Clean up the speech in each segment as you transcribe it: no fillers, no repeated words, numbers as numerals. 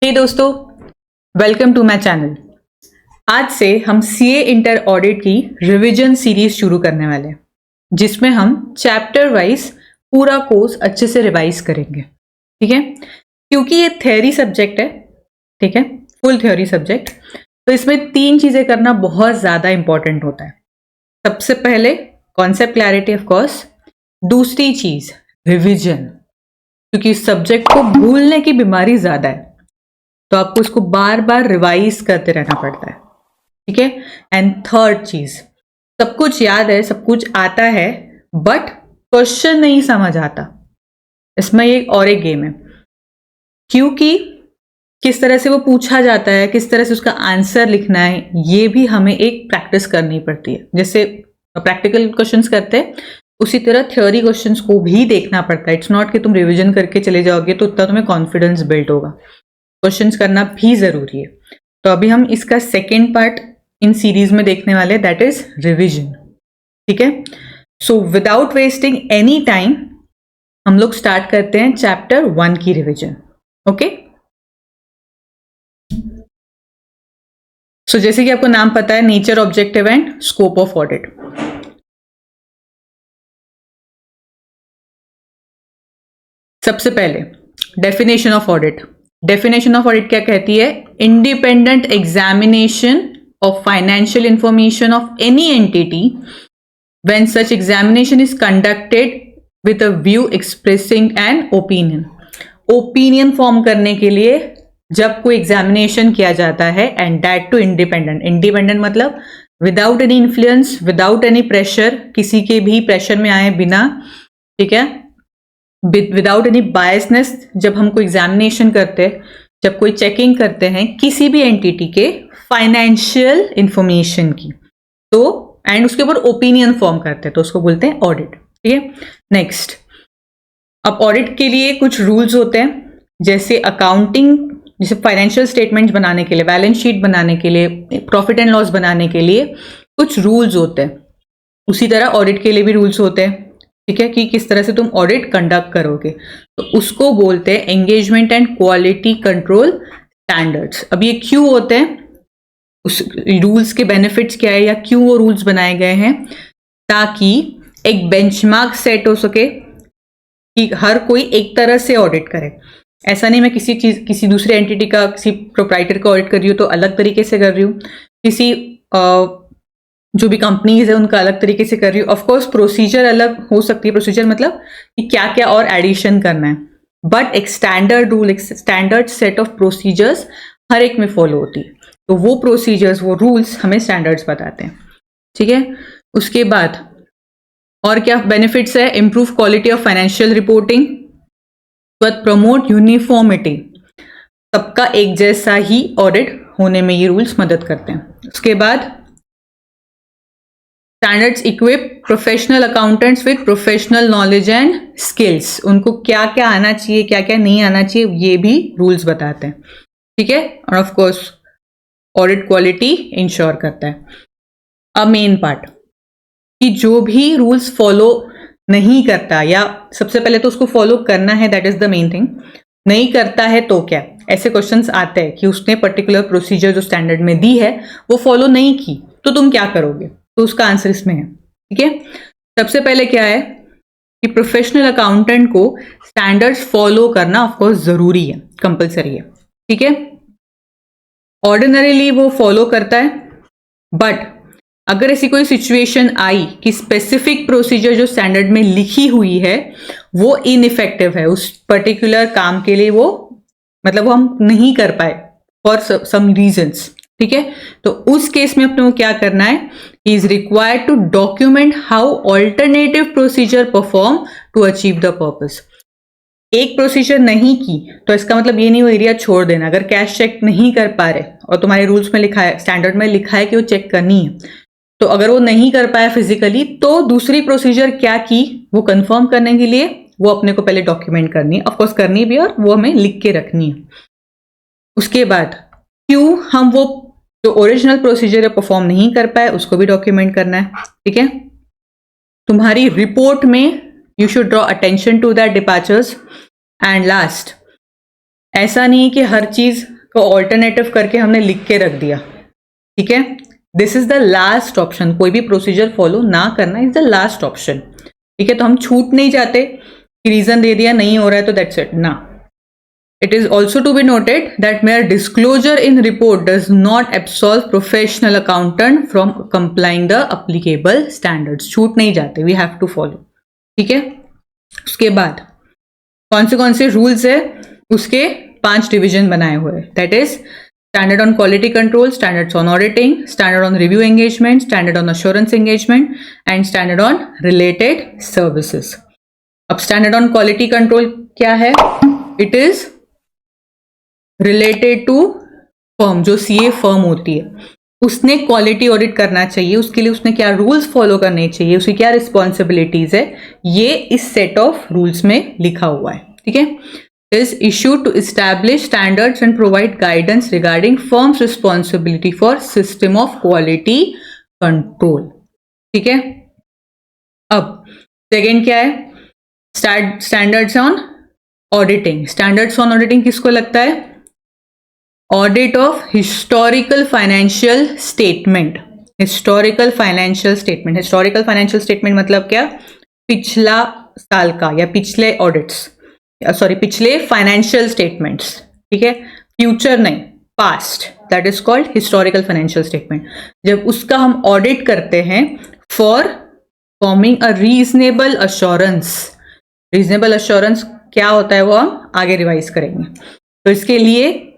हे दोस्तों, welcome to my channel. आज से हम सीए इंटर ऑडिट की रिवीजन सीरीज शुरू करने वाले हैं, जिसमें हम चैप्टर वाइज पूरा कोर्स अच्छे से रिवाइज करेंगे। ठीक है, क्योंकि ये थ्योरी सब्जेक्ट है, ठीक है, फुल थ्योरी सब्जेक्ट, तो इसमें 3 चीजें करना बहुत ज्यादा इंपॉर्टेंट होता है। सबसे पहले कॉन्सेप्ट क्लैरिटी, ऑफ कोर्स। दूसरी चीज रिवीजन, क्योंकि इस सब्जेक्ट को भूलने की बीमारी ज्यादा है, तो आपको इसको बार बार रिवाइज करते रहना पड़ता है। ठीक है। एंड थर्ड चीज, सब कुछ याद है, सब कुछ आता है, बट क्वेश्चन नहीं समझ आता। इसमें एक गेम है, क्योंकि किस तरह से वो पूछा जाता है, किस तरह से उसका आंसर लिखना है, ये भी हमें एक प्रैक्टिस करनी पड़ती है। जैसे प्रैक्टिकल क्वेश्चंस करते हैं, उसी तरह थ्योरी क्वेश्चंस को भी देखना पड़ता है। इट्स नॉट कि तुम रिवीजन करके चले जाओगे तो उतना तुम्हें कॉन्फिडेंस बिल्ड होगा, क्वेश्चंस करना भी जरूरी है। तो अभी हम इसका सेकेंड पार्ट इन सीरीज में देखने वाले, दैट इज रिवीजन। ठीक है, so without wasting any time हम लोग स्टार्ट करते हैं चैप्टर 1 की रिवीजन। ओके, सो जैसे कि आपको नाम पता है, nature, objective and scope of audit. सबसे पहले definition of audit. Definition of audit क्या कहती है? Independent examination of financial information of any entity when such examination is conducted with a view expressing an opinion. Opinion form करने के लिए जब कोई एग्जामिनेशन किया जाता है, and that to independent. Independent मतलब without any influence, without any pressure, किसी के भी प्रेशर में आए बिना, ठीक है, विदाउट एनी बायसनेस। जब हम कोई एग्जामिनेशन करते हैं, जब कोई चेकिंग करते हैं किसी भी एंटिटी के फाइनेंशियल इंफॉर्मेशन की, तो एंड उसके ऊपर ओपिनियन फॉर्म करते हैं, तो उसको बोलते हैं ऑडिट। ठीक है, नेक्स्ट, अब ऑडिट के लिए कुछ रूल्स होते हैं, जैसे अकाउंटिंग, जैसे फाइनेंशियल स्टेटमेंट्स बनाने के लिए, बैलेंस शीट बनाने के लिए, प्रॉफिट एंड लॉस बनाने के लिए कुछ रूल्स होते हैं। उसी तरह ऑडिट के लिए भी रूल्स होते हैं। ठीक है, कि किस तरह से तुम ऑडिट कंडक्ट करोगे, तो उसको बोलते हैं engagement and quality control standards. अब ये क्यों होते हैं, उस रूल्स के बेनिफिट्स क्या है, या क्यों वो रूल्स बनाए गए हैं? ताकि एक बेंचमार्क सेट हो सके कि हर कोई एक तरह से ऑडिट करे। ऐसा नहीं मैं किसी दूसरे एंटिटी का, किसी प्रोप्राइटर का ऑडिट कर रही हूँ तो अलग तरीके से कर रही हूँ, किसी जो भी कंपनीज है उनका अलग तरीके से कर रही हूँ। ऑफकोर्स प्रोसीजर अलग हो सकती है, प्रोसीजर मतलब कि क्या क्या और एडिशन करना है, बट एक स्टैंडर्ड रूल, एक स्टैंडर्ड सेट ऑफ प्रोसीजर्स हर एक में फॉलो होती है। तो वो प्रोसीजर्स, वो रूल्स हमें स्टैंडर्ड्स बताते हैं। ठीक है, उसके बाद और क्या बेनिफिट्स है? Improve quality of financial reporting, promote uniformity, सबका एक जैसा ही ऑडिट होने में ये रूल्स मदद करते हैं। उसके बाद standards equip professional accountants with professional knowledge and skills. उनको क्या क्या आना चाहिए, क्या क्या नहीं आना चाहिए, ये भी रूल्स बताते हैं। ठीक है, और of course audit quality ensure करता है। अब मेन पार्ट, कि जो भी रूल्स फॉलो नहीं करता, या सबसे पहले तो उसको फॉलो करना है, that is the main thing. नहीं करता है तो क्या? ऐसे क्वेश्चंस आते हैं कि उसने पर्टिकुलर प्रोसीजर जो स्टैंडर्ड में दी है वो फॉलो नहीं की, तो तुम क्या करोगे? तो उसका आंसर इसमें है। ठीक है, सबसे पहले क्या है कि प्रोफेशनल अकाउंटेंट को स्टैंडर्ड्स फॉलो करना ऑफकोर्स जरूरी है, कंपलसरी है। ठीक है, ऑर्डिनरीली वो फॉलो करता है, बट अगर ऐसी कोई सिचुएशन आई कि स्पेसिफिक प्रोसीजर जो स्टैंडर्ड में लिखी हुई है वो इनइफेक्टिव है उस पर्टिकुलर काम के लिए, वो मतलब वो हम नहीं कर पाए फॉर सम रीजंस, ठीक है, तो उस केस में अपने को क्या करना है? He is required to document how alternative procedure perform to achieve the purpose. एक प्रोसीजर नहीं की तो इसका मतलब ये नहीं वो एरिया छोड़ देना। अगर कैश चेक नहीं कर पा रहे और तुम्हारे रूल्स में लिखा है, स्टैंडर्ड में लिखा है कि वो चेक करनी है, तो अगर वो नहीं कर पाया फिजिकली, तो दूसरी प्रोसीजर क्या की वो कंफर्म करने के लिए वो अपने को पहले डॉक्यूमेंट करनी है, ऑफकोर्स करनी भी, और वो हमें लिख के रखनी है। उसके बाद क्यों हम वो जो ओरिजिनल प्रोसीजर परफॉर्म नहीं कर पाए उसको भी डॉक्यूमेंट करना है। ठीक है, तुम्हारी रिपोर्ट में you should draw attention to that departures. And last, ऐसा नहीं कि हर चीज को ऑल्टरनेटिव करके हमने लिख के रख दिया, ठीक है। This is the last option, कोई भी प्रोसीजर फॉलो ना करना इज द लास्ट ऑप्शन, ठीक है। तो हम छूट नहीं जाते कि रीजन दे दिया नहीं हो रहा है तो दैट्स इट ना। It is also to be noted that mere disclosure in report does not absolve professional accountant from complying the applicable standards. छूट नहीं जाते, we have to follow, ठीक है। उसके बाद कौन से रूल्स है, उसके 5 डिवीजन बनाए हुए हैं। That is standard on quality control, standards on auditing, standard on review engagement, standard on assurance engagement and standard on related services. अब स्टैंडर्ड ऑन क्वालिटी कंट्रोल क्या है? It is related to firm, जो CA firm होती है उसने quality audit करना चाहिए, उसके लिए उसने क्या रूल्स फॉलो करने चाहिए, उसकी क्या रिस्पॉन्सिबिलिटीज है, ये इस सेट ऑफ रूल्स में लिखा हुआ है, ठीक है। Is issued to establish standards and provide guidance regarding firms responsibility for system of quality control, ठीक है। अब सेकेंड क्या है? Standards on auditing. Standards on auditing किसको लगता है? Audit of historical financial statement. Historical financial statement, historical financial statement मतलब क्या? पिछला साल का या पिछले ऑडिट्स, सॉरी पिछले फाइनेंशियल स्टेटमेंट्स, ठीक है। फ्यूचर नहीं, past, that is called historical financial statement. जब उसका हम ऑडिट करते हैं for forming a reasonable assurance. Reasonable assurance क्या होता है वो हम आगे रिवाइज करेंगे। तो इसके लिए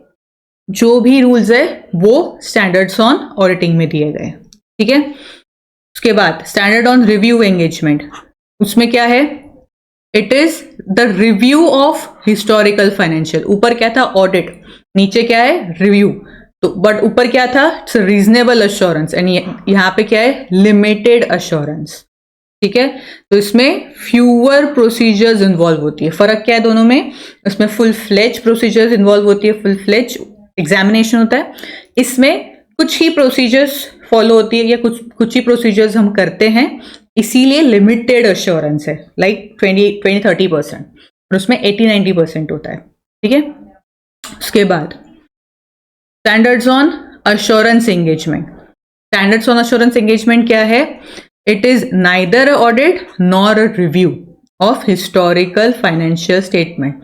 जो भी रूल्स है वो स्टैंडर्ड्स ऑन ऑडिटिंग में दिए गए, ठीक है। उसके बाद स्टैंडर्ड ऑन रिव्यू एंगेजमेंट, उसमें क्या है? It is the review of historical financial. ऊपर क्या था? ऑडिट, नीचे क्या है? रिव्यू। तो बट ऊपर क्या था? रीजनेबल अश्योरेंस एंड यहाँ पे क्या है? लिमिटेड अश्योरेंस, ठीक है। तो इसमें फ्यूअर प्रोसीजर्स इन्वॉल्व होती है। फर्क क्या है दोनों में? इसमें फुल फ्लेज प्रोसीजर्स इन्वॉल्व होती है, फुल फ्लेज एग्जामिनेशन होता है। इसमें कुछ ही प्रोसीजर्स फॉलो होती है या कुछ ही प्रोसीजर्स हम करते हैं, इसीलिए लिमिटेड अश्योरेंस है, लाइक 20-30%, और उसमें 80-90% होता है, ठीक है। उसके बाद standards on assurance engagement. Standards on assurance engagement क्या है? It is neither audit nor review of historical financial statement.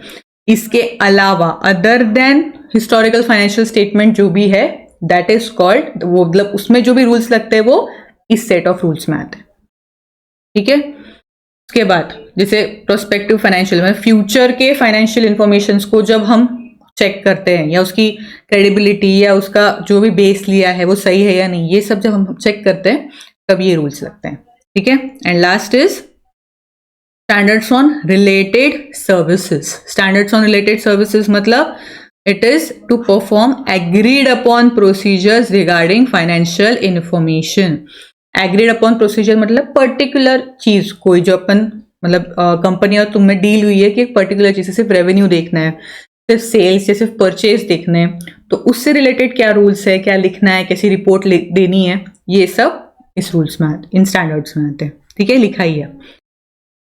इसके अलावा other than historical financial statement जो भी है दैट इज कॉल्ड, वो मतलब उसमें जो भी रूल्स लगते हैं वो इस सेट ऑफ रूल्स में आते हैं, ठीक है। उसके बाद जैसे प्रोस्पेक्टिव फाइनेंशियल में फ्यूचर के फाइनेंशियल इंफॉर्मेशन को जब हम चेक करते हैं या उसकी क्रेडिबिलिटी या उसका जो भी बेस लिया है वो सही है या नहीं, ये सब जब हम चेक करते हैं तब ये रूल्स लगते हैं, ठीक है। And last is standards on related services. Standards on related services मतलब it is to perform agreed upon procedures regarding financial information. Agreed upon procedure मतलब पर्टिकुलर चीज, कोई जो अपन मतलब कंपनी और तुम में डील हुई है कि एक पर्टिकुलर चीज, सिर्फ रेवेन्यू देखना है, सिर्फ सेल्स या सिर्फ परचेज देखना है, तो उससे रिलेटेड क्या रूल्स है, क्या लिखना है, कैसी रिपोर्ट देनी है, ये सब इस रूल्स में इन स्टैंडर्ड्स में आते हैं, ठीक है, लिखा ही है।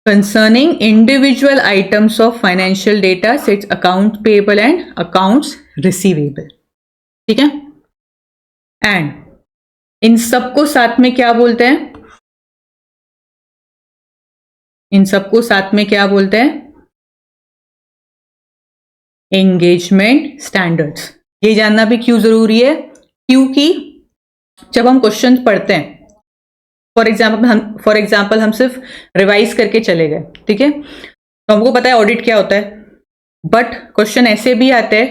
Concerning individual items of financial data, sets account payable and accounts receivable, ठीक है। एंड इन सबको साथ में क्या बोलते हैं? इन सबको साथ में क्या बोलते हैं? Engagement standards. ये जानना भी क्यों जरूरी है? क्योंकि जब हम क्वेश्चन पढ़ते हैं, फॉर एग्जाम्पल हम सिर्फ रिवाइज करके चले गए, ठीक है, तो हमको पता है ऑडिट क्या होता है, बट क्वेश्चन ऐसे भी आते हैं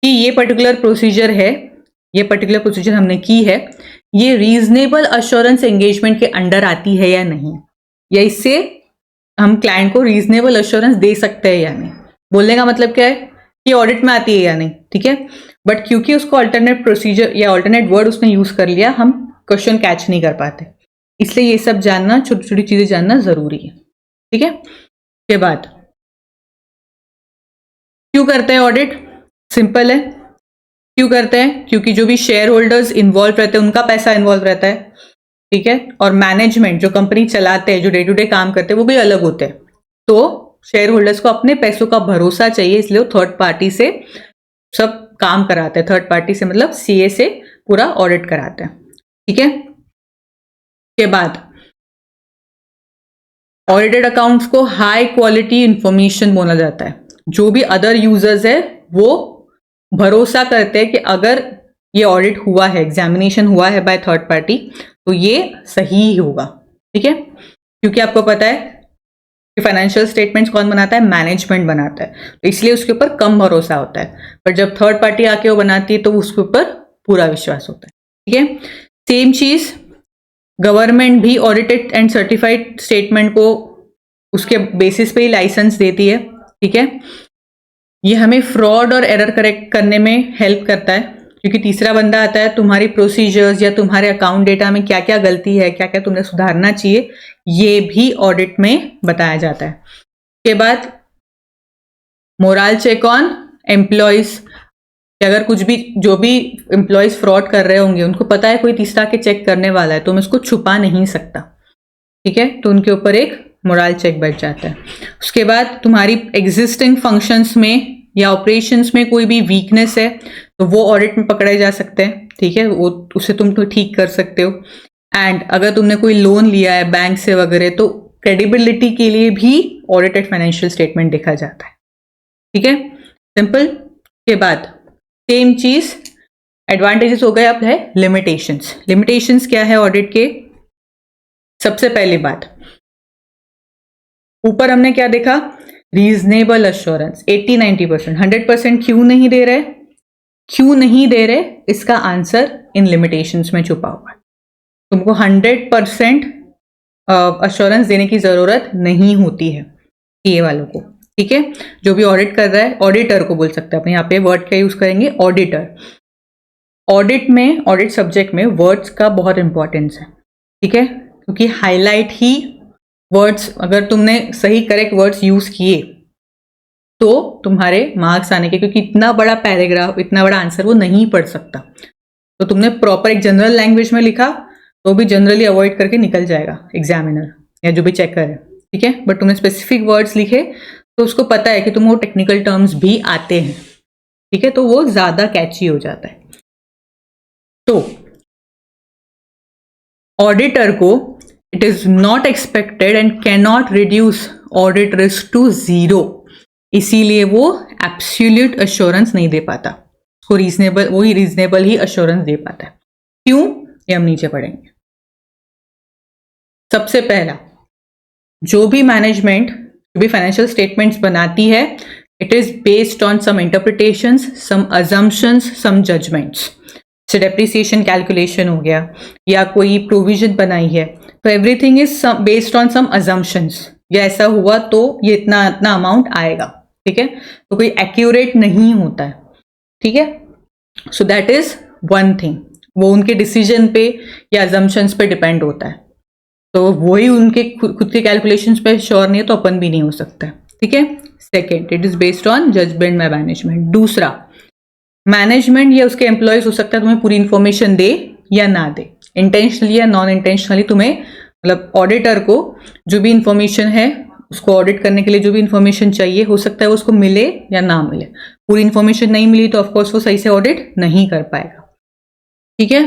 कि ये पर्टिकुलर प्रोसीजर है, ये पर्टिकुलर प्रोसीजर हमने की है, ये रीजनेबल अश्योरेंस एंगेजमेंट के अंडर आती है या नहीं, या इससे हम क्लाइंट को रीजनेबल अश्योरेंस दे सकते हैं या नहीं। बोलने का मतलब क्या है कि ऑडिट में आती है या नहीं, ठीक है। बट क्योंकि उसको अल्टरनेट प्रोसीजर या अल्टरनेट वर्ड उसने यूज कर लिया, हम क्वेश्चन कैच नहीं कर पाते, इसलिए ये सब जानना, छोटी छोटी चीजें जानना जरूरी है, ठीक है। के बाद क्यों करते हैं ऑडिट? सिंपल है, क्यों करते हैं? क्योंकि जो भी शेयर होल्डर्स इन्वॉल्व रहते हैं उनका पैसा इन्वॉल्व रहता है, ठीक है, और मैनेजमेंट जो कंपनी चलाते हैं, जो डे टू डे काम करते हैं, वो भी अलग होते हैं। तो शेयर होल्डर्स को अपने पैसों का भरोसा चाहिए, इसलिए वो थर्ड पार्टी से सब काम कराते हैं, थर्ड पार्टी से मतलब सीए से पूरा ऑडिट कराते हैं, ठीक है। के बाद ऑडिटेड अकाउंट्स को हाई क्वालिटी इंफॉर्मेशन बोला जाता है। जो भी अदर यूजर्स है वो भरोसा करते हैं कि अगर ये ऑडिट हुआ है, एग्जामिनेशन हुआ है बाय थर्ड पार्टी, तो ये सही ही होगा, ठीक है। क्योंकि आपको पता है कि फाइनेंशियल स्टेटमेंट्स कौन बनाता है, मैनेजमेंट बनाता है, तो इसलिए उसके ऊपर कम भरोसा होता है। पर जब थर्ड पार्टी आके वो बनाती है तो उसके ऊपर पूरा विश्वास होता है, ठीक है। सेम चीज गवर्नमेंट भी ऑडिटेड एंड सर्टिफाइड स्टेटमेंट को उसके बेसिस पे ही लाइसेंस देती है, ठीक है। ये हमें फ्रॉड और एरर करेक्ट करने में हेल्प करता है, क्योंकि तीसरा बंदा आता है, तुम्हारी प्रोसीजर्स या तुम्हारे अकाउंट डेटा में क्या क्या गलती है, क्या क्या तुमने सुधारना चाहिए, ये भी ऑडिट में बताया जाता है। के बाद मोरल चेक ऑन एम्प्लॉयज, अगर कुछ भी जो भी एम्प्लॉयज फ्रॉड कर रहे होंगे, उनको पता है कोई तीसरा के चेक करने वाला है, तो मैं इसको छुपा नहीं सकता, ठीक है, तो उनके ऊपर एक मोरल चेक बैठ जाता है। उसके बाद तुम्हारी एग्जिस्टिंग फंक्शंस में या ऑपरेशंस में कोई भी वीकनेस है तो वो ऑडिट में पकड़े जा सकते हैं, ठीक है, वो उसे तुम तो ठीक कर सकते हो। एंड अगर तुमने कोई लोन लिया है बैंक से वगैरह, तो क्रेडिबिलिटी के लिए भी ऑडिटेड फाइनेंशियल स्टेटमेंट देखा जाता है, ठीक है, सिंपल। के बाद सेम चीज एडवांटेजेस हो गए, अब है लिमिटेशंस। लिमिटेशंस क्या है ऑडिट के? सबसे पहली बात, ऊपर हमने क्या देखा, रीजनेबल अश्योरेंस 80-90%, 100% क्यों नहीं दे रहे, क्यों नहीं दे रहे, इसका आंसर इन लिमिटेशंस में छुपा हुआ है। तुमको 100% अश्योरेंस देने की जरूरत नहीं होती है सीए वालों को, ठीक है। जो भी ऑडिट कर रहा है, ऑडिटर को बोल सकते हैं अपन, यहाँ पे वर्ड का यूज करेंगे ऑडिटर। ऑडिट में, ऑडिट सब्जेक्ट में वर्ड्स का बहुत इंपॉर्टेंस है, ठीक है, क्योंकि हाईलाइट ही वर्ड्स, अगर तुमने सही करेक्ट वर्ड्स यूज किए तो तुम्हारे मार्क्स आने के, क्योंकि इतना बड़ा पैराग्राफ, इतना बड़ा आंसर वो नहीं पढ़ सकता, तो तुमने प्रॉपर एक जनरल लैंग्वेज में लिखा तो भी जनरली अवॉइड करके निकल जाएगा एग्जामिनर या जो भी चेकर है, ठीक है। बट तुमने स्पेसिफिक वर्ड्स लिखे तो उसको पता है कि तुम वो टेक्निकल टर्म्स भी आते हैं, ठीक है, तो वो ज्यादा कैची हो जाता है। तो ऑडिटर को it is not expected and can not reduce audit risk to 0, इसीलिए वो एब्सोल्यूट अश्योरेंस नहीं दे पाता, उसको रीजनेबल, वही रीजनेबल ही अश्योरेंस दे पाता है। क्यों, ये हम नीचे पढ़ेंगे। सबसे पहला, जो भी मैनेजमेंट, जो भी फाइनेंशियल स्टेटमेंट्स बनाती है, it is based on some interpretations, some assumptions, some judgements. से डेप्रिसिएशन कैलकुलेशन हो गया या कोई प्रोविजन बनाई है, तो everything is based on some assumptions, या ऐसा हुआ तो ये इतना इतना अमाउंट आएगा, ठीक है, तो कोई एक्यूरेट नहीं होता है, ठीक है। So that is one thing, वो उनके डिसीजन पे या अजम्पशंस पे डिपेंड होता है, तो वही उनके खुद के कैलकुलेशंस पे श्योर नहीं है तो अपन भी नहीं हो सकता, ठीक है। Second, it is based on judgement by management. दूसरा, मैनेजमेंट या उसके एम्प्लॉयज हो सकता है तुम्हें पूरी इंफॉर्मेशन दे या ना दे, इंटेंशनली या नॉन इंटेंशनली, तुम्हें मतलब ऑडिटर को जो भी इंफॉर्मेशन है, उसको ऑडिट करने के लिए जो भी इंफॉर्मेशन चाहिए, हो सकता है उसको मिले या ना मिले। पूरी इंफॉर्मेशन नहीं मिली तो ऑफकोर्स वो सही से ऑडिट नहीं कर पाएगा, ठीक है।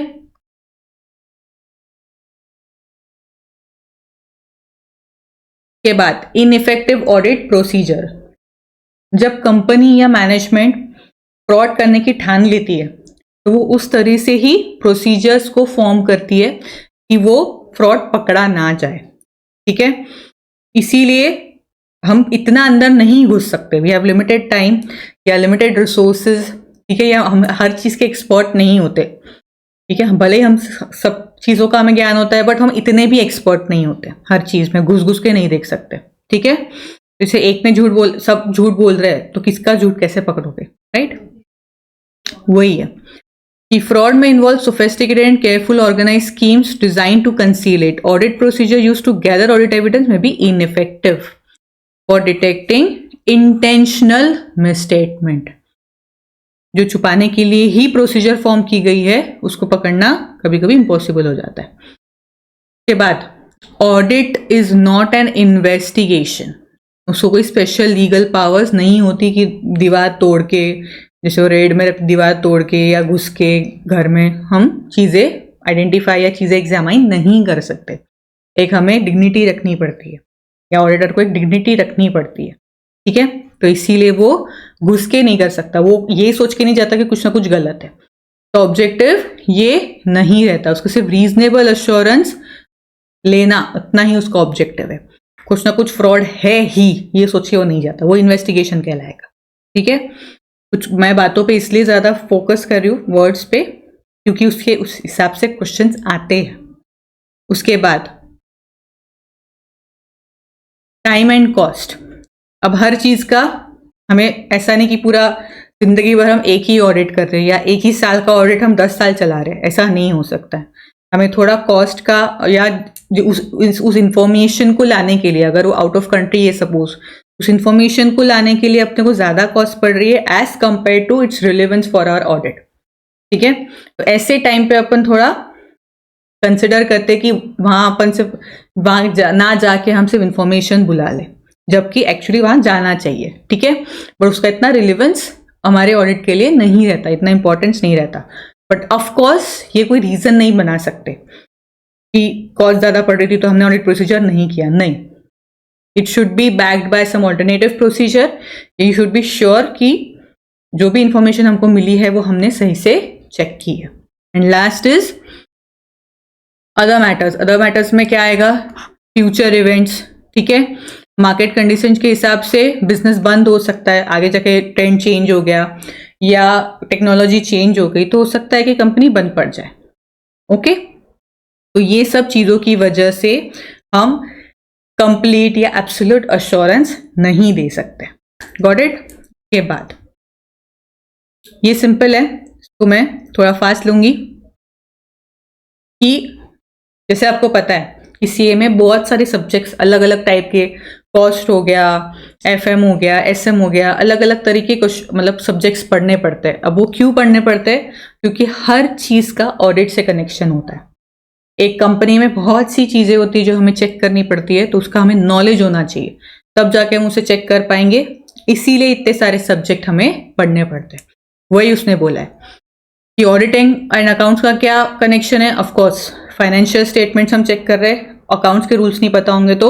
के बाद इनइफेक्टिव ऑडिट प्रोसीजर, जब कंपनी या मैनेजमेंट फ्रॉड करने की ठान लेती है तो वो उस तरह से ही प्रोसीजर्स को फॉर्म करती है कि वो फ्रॉड पकड़ा ना जाए, ठीक है। इसीलिए हम इतना अंदर नहीं घुस सकते, वी हैव लिमिटेड टाइम या लिमिटेड रिसोर्सेज, ठीक है, या हम हर चीज के एक्सपर्ट नहीं होते, ठीक है। भले ही हम सब चीजों का हमें ज्ञान होता है, बट हम इतने भी एक्सपर्ट नहीं होते, हर चीज में घुस घुस के नहीं देख सकते, ठीक है। जैसे एक ने झूठ बोल, सब झूठ बोल रहे हैं तो किसका झूठ कैसे पकड़ोगे, राइट। वही है कि फ्रॉड में involve sophisticated and careful organise schemes design to conceal it. Audit procedure used to gather audit evidence में be ineffective for detecting intentional misstatement. जो छुपाने के लिए ही प्रोसीजर फॉर्म की गई है, उसको पकड़ना कभी कभी इम्पॉसिबल हो जाता है। के बाद audit is not an investigation, उसको कोई स्पेशल लीगल पावर्स नहीं होती कि दीवार तोड़ के जैसे वो रेड में दीवार तोड़ के या घुस के घर में हम चीज़ें आइडेंटिफाई या चीज़ें एग्जामाइन नहीं कर सकते। एक हमें डिग्निटी रखनी पड़ती है, या ऑडिटर को एक डिग्निटी रखनी पड़ती है, ठीक है। तो इसीलिए वो घुस के नहीं कर सकता, वो ये सोच के नहीं जाता कि कुछ ना कुछ गलत है। तो ऑब्जेक्टिव ये नहीं रहता, उसको सिर्फ रीजनेबल एश्योरेंस लेना, उतना ही उसका ऑब्जेक्टिव है। कुछ ना कुछ फ्रॉड है ही ये सोच के वो नहीं जाता, वो इन्वेस्टिगेशन कहलाएगा, ठीक है। कुछ मैं बातों पे इसलिए ज़्यादा फोकस कर रही हूँ, वर्ड्स पे, क्योंकि उसके उस हिसाब से क्वेश्चंस आते हैं। उसके बाद टाइम एंड कॉस्ट। अब हर चीज़ का हमें ऐसा नहीं कि पूरा जिंदगी भर हम एक ही ऑडिट कर रहे हैं या एक ही साल का ऑडिट हम 10 साल चला रहे हैं, ऐसा नहीं हो सकता है। हमें थोड़ा कॉस्ट का या उस इंफॉर्मेशन को लाने के लिए, अगर वो आउट ऑफ कंट्री है सपोज, उस इंफॉर्मेशन को लाने के लिए अपने को ज़्यादा कॉस्ट पड़ रही है as compare to its relevance for our audit, ठीक है। तो ऐसे टाइम पे अपन थोड़ा कंसिडर करते कि वहाँ अपन सिर्फ वहाँ ना जाके हम सिर्फ इंफॉर्मेशन बुला लें, जबकि एक्चुअली वहाँ जाना चाहिए, ठीक है। बट उसका इतना रिलेवेंस हमारे ऑडिट के लिए नहीं रहता, इतना इंपॉर्टेंस नहीं रहता। बट ऑफ कोर्स ये कोई रीजन नहीं बना सकते कि कॉस्ट ज़्यादा पड़ रही थी तो हमने ऑडिट प्रोसीजर नहीं किया, नहीं। It should be backed by some alternative procedure. You should be sure कि जो भी इंफॉर्मेशन हमको मिली है वो हमने सही से चेक की है। And last is other matters. Other matters में क्या आएगा? फ्यूचर इवेंट्स, ठीक है। मार्केट कंडीशंस के हिसाब से बिजनेस बंद हो सकता है, आगे जाके ट्रेंड चेंज हो गया या टेक्नोलॉजी चेंज हो गई तो हो सकता है कि कंपनी बंद पड़ जाए, ओके। तो ये सब चीज़ों की वजह से हम कंप्लीट या एब्सोल्यूट अश्योरेंस नहीं दे सकते। Got it? के बाद ये सिंपल है, इसको मैं थोड़ा फास्ट लूंगी कि जैसे आपको पता है कि सीए में बहुत सारे सब्जेक्ट्स अलग अलग टाइप के, कॉस्ट हो गया, एफएम हो गया, एसएम हो गया, अलग अलग तरीके कुछ मतलब सब्जेक्ट्स पढ़ने पड़ते हैं। अब वो क्यों पढ़ने पड़ते हैं? क्योंकि हर चीज़ का ऑडिट से कनेक्शन होता है। एक कंपनी में बहुत सी चीज़ें होती है जो हमें चेक करनी पड़ती है, तो उसका हमें नॉलेज होना चाहिए, तब जाके हम उसे चेक कर पाएंगे। इसीलिए इतने सारे सब्जेक्ट हमें पढ़ने पड़ते हैं। वही उसने बोला है कि ऑडिटिंग एंड अकाउंट्स का क्या कनेक्शन है। ऑफकोर्स फाइनेंशियल स्टेटमेंट्स हम चेक कर रहे हैं, अकाउंट्स के रूल्स नहीं पता होंगे तो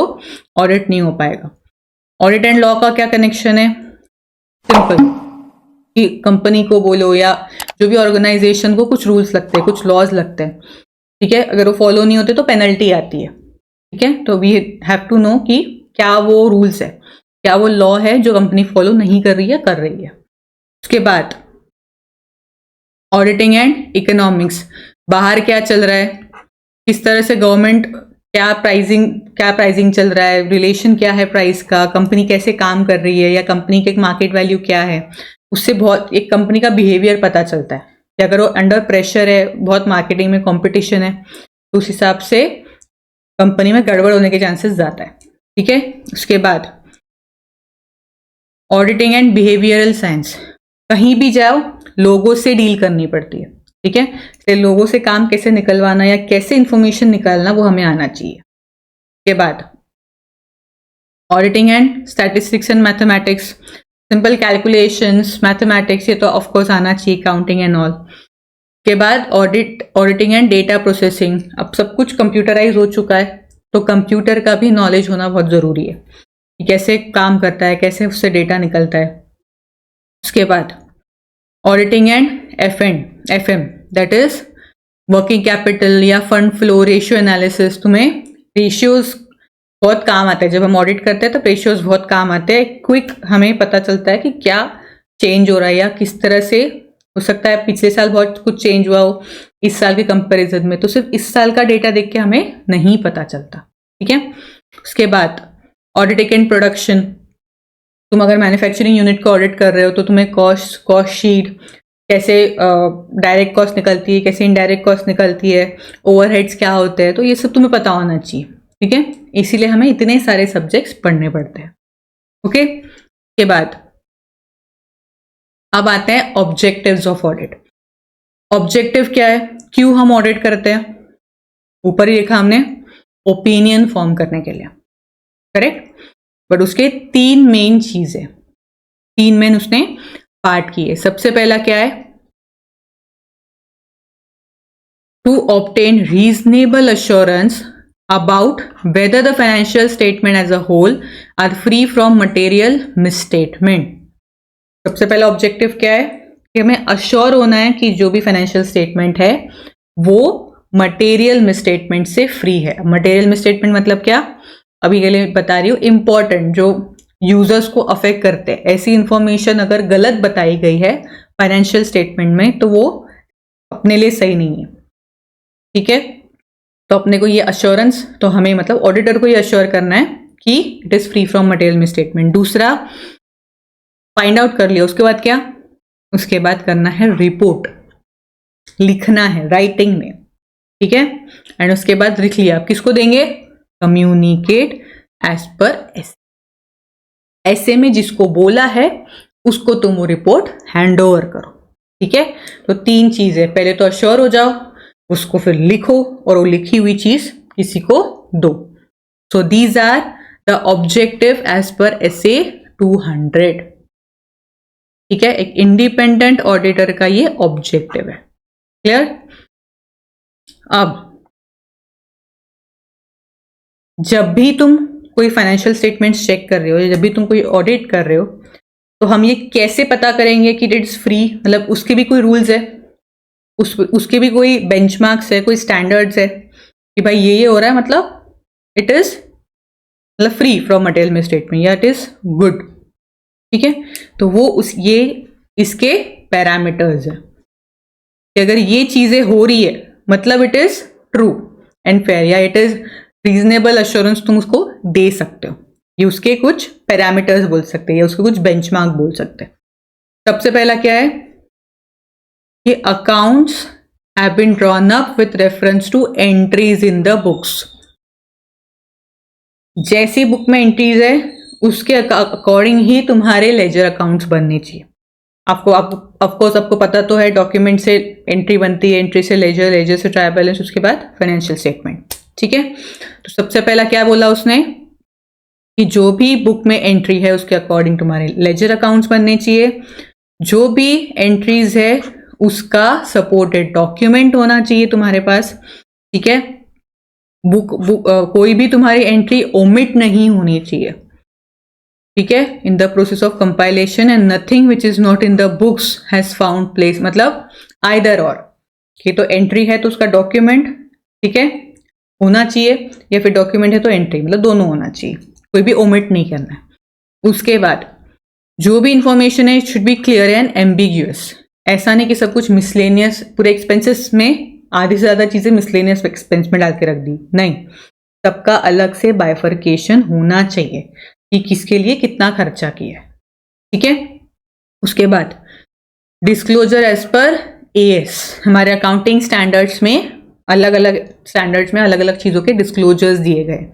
ऑडिट नहीं हो पाएगा। ऑडिट एंड लॉ का क्या कनेक्शन है? सिंपल, कि कंपनी को बोलो या जो भी ऑर्गेनाइजेशन को कुछ रूल्स लगते हैं, कुछ लॉज लगते हैं, ठीक है। अगर वो फॉलो नहीं होते तो पेनल्टी आती है, ठीक है। तो वी हैव टू नो कि क्या वो रूल्स है, क्या वो लॉ है जो कंपनी फॉलो नहीं कर रही है, कर रही है। उसके बाद ऑडिटिंग एंड इकोनॉमिक्स, बाहर क्या चल रहा है, किस तरह से गवर्नमेंट क्या प्राइसिंग चल रहा है, रिलेशन क्या है प्राइस का, कंपनी कैसे काम कर रही है या कंपनी के मार्केट वैल्यू क्या है। उससे बहुत एक कंपनी का बिहेवियर पता चलता है कि अगर वो अंडर प्रेशर है, बहुत मार्केटिंग में कंपटीशन है, तो उस हिसाब से कंपनी में गड़बड़ होने के चांसेस ज़्यादा है, ठीक है। उसके बाद ऑडिटिंग एंड बिहेवियरल साइंस, कहीं भी जाओ लोगों से डील करनी पड़ती है, ठीक है। इसलिए लोगों से काम कैसे निकलवाना या कैसे इंफॉर्मेशन निकालना वो हमें आना चाहिए। के बाद auditing and statistics and mathematics, simple calculations, mathematics, ये तो ऑफकोर्स आना चाहिए, काउंटिंग एंड ऑल। के बाद ऑडिटिंग एंड डेटा प्रोसेसिंग, अब सब कुछ कंप्यूटराइज हो चुका है तो कंप्यूटर का भी नॉलेज होना बहुत ज़रूरी है कि कैसे काम करता है, कैसे उससे डेटा निकलता है। उसके बाद auditing and FM, that is working capital या फंड फ्लो रेशियो एनालिसिस। तुम्हें रेशियोज बहुत काम आता है, जब हम ऑडिट करते हैं तो रेशियोज बहुत काम आते हैं। क्विक हमें पता चलता है कि क्या चेंज हो रहा है या किस तरह से हो सकता है पिछले साल बहुत कुछ चेंज हुआ हो इस साल के कंपैरिजन में, तो सिर्फ इस साल का डेटा देख के हमें नहीं पता चलता, ठीक है। उसके बाद ऑडिटिंग एंड प्रोडक्शन, तुम अगर मैन्युफैक्चरिंग यूनिट को ऑडिट कर रहे हो तो तुम्हें कॉस्ट शीट, कैसे डायरेक्ट कॉस्ट निकलती है, कैसे इनडायरेक्ट कॉस्ट निकलती है, ओवरहेड्स क्या होते हैं, तो ये सब तुम्हें पता होना चाहिए, ठीक है। इसीलिए हमें इतने सारे सब्जेक्ट्स पढ़ने पड़ते हैं, ओके। के बाद अब आते हैं ऑब्जेक्टिव्स ऑफ ऑडिट। ऑब्जेक्टिव क्या है, क्यों हम ऑडिट करते हैं? ऊपर ही लिखा हमने, ओपिनियन फॉर्म करने के लिए, करेक्ट। बट उसके तीन मेन चीजें, तीन मेन उसने पार्ट की है। सबसे पहला क्या है, to obtain reasonable assurance about whether the financial statement as a whole are free from material misstatement। सबसे पहला ऑब्जेक्टिव क्या है कि हमें अश्योर होना है कि जो भी फाइनेंशियल स्टेटमेंट है वो मटेरियल मिसस्टेटमेंट से फ्री है। मटेरियल मिसस्टेटमेंट मतलब क्या, अभी के लिए बता रही हूँ, इंपॉर्टेंट जो यूजर्स को अफेक्ट करते हैं, ऐसी इंफॉर्मेशन अगर गलत बताई गई है फाइनेंशियल स्टेटमेंट में तो वो अपने लिए सही नहीं है। ठीक है, तो अपने को ये अश्योरेंस, तो हमें मतलब ऑडिटर को ये अश्योर करना है कि it is free from material misstatement. दूसरा, फाइंड आउट कर लिया, उसके बाद क्या, उसके बाद करना है रिपोर्ट, लिखना है राइटिंग में। ठीक है, एंड उसके बाद लिख लिया, आप किसको देंगे, कम्युनिकेट एज पर एस, ऐसे में जिसको बोला है उसको तुम वो रिपोर्ट हैंड ओवर करो। ठीक है, तो 3 चीजें, पहले तो अश्योर हो जाओ, उसको फिर लिखो और वो लिखी हुई चीज किसी को दो। So these are the objective as per SA 200। ठीक है, एक इंडिपेंडेंट ऑडिटर का ये ऑब्जेक्टिव है। क्लियर। अब जब भी तुम कोई फाइनेंशियल स्टेटमेंट्स चेक कर रहे हो, जब भी तुम कोई ऑडिट कर रहे हो, तो हम ये कैसे पता करेंगे कि इट्स फ्री, मतलब उसके भी कोई रूल्स है, उसके भी कोई बेंचमार्क्स है, कोई स्टैंडर्ड्स है कि भाई ये हो रहा है, मतलब इट इज मतलब फ्री फ्रॉम मटेरियल मिसस्टेटमेंट या इट इज गुड। ठीक है, तो वो ये इसके पैरामीटर्स है कि अगर ये चीजें हो रही है मतलब it is true and fair या इट इज रीजनेबल अश्योरेंस, तुम उसको दे सकते हो। ये उसके कुछ पैरामीटर्स बोल सकते हैं या उसके कुछ बेंचमार्क बोल सकते हैं। सबसे पहला क्या है कि accounts have been drawn up with reference to entries in the books. जैसी बुक में एंट्रीज है उसके अकॉर्डिंग ही तुम्हारे लेजर अकाउंट्स बनने चाहिए। आपको ऑफकोर्स आपको पता तो है, डॉक्यूमेंट से एंट्री बनती है, एंट्री से लेजर, लेजर से ट्रायल बैलेंस, उसके बाद फाइनेंशियल स्टेटमेंट। ठीक है, तो सबसे पहला क्या बोला उसने कि जो भी बुक में एंट्री है उसके अकॉर्डिंग तुम्हारे लेजर अकाउंट्स बनने चाहिए। जो भी एंट्रीज है उसका सपोर्टेड डॉक्यूमेंट होना चाहिए तुम्हारे पास। ठीक है, कोई भी तुम्हारी एंट्री ओमिट नहीं होनी चाहिए। ठीक है, in the process of compilation and nothing which is not in the books has found place, मतलब आइदर और, कि तो एंट्री है तो उसका डॉक्यूमेंट, ठीक है, होना चाहिए, या फिर डॉक्यूमेंट है तो एंट्री, मतलब दोनों होना चाहिए, कोई भी ओमिट नहीं करना है। उसके बाद जो भी इंफॉर्मेशन है should be clear and ambiguous. ऐसा नहीं कि सब कुछ मिसलेनियस, पूरे एक्सपेंसेस में आधी से ज्यादा चीजें मिसलेनियस एक्सपेंस में डाल के रख दी, नहीं, सबका अलग से बाइफर्केशन होना चाहिए कि किसके लिए कितना खर्चा किया है। ठीक है, उसके बाद डिस्क्लोजर एज पर एएस, हमारे अकाउंटिंग स्टैंडर्ड्स में अलग अलग स्टैंडर्ड्स में अलग अलग चीजों के डिस्क्लोजर्स दिए गए,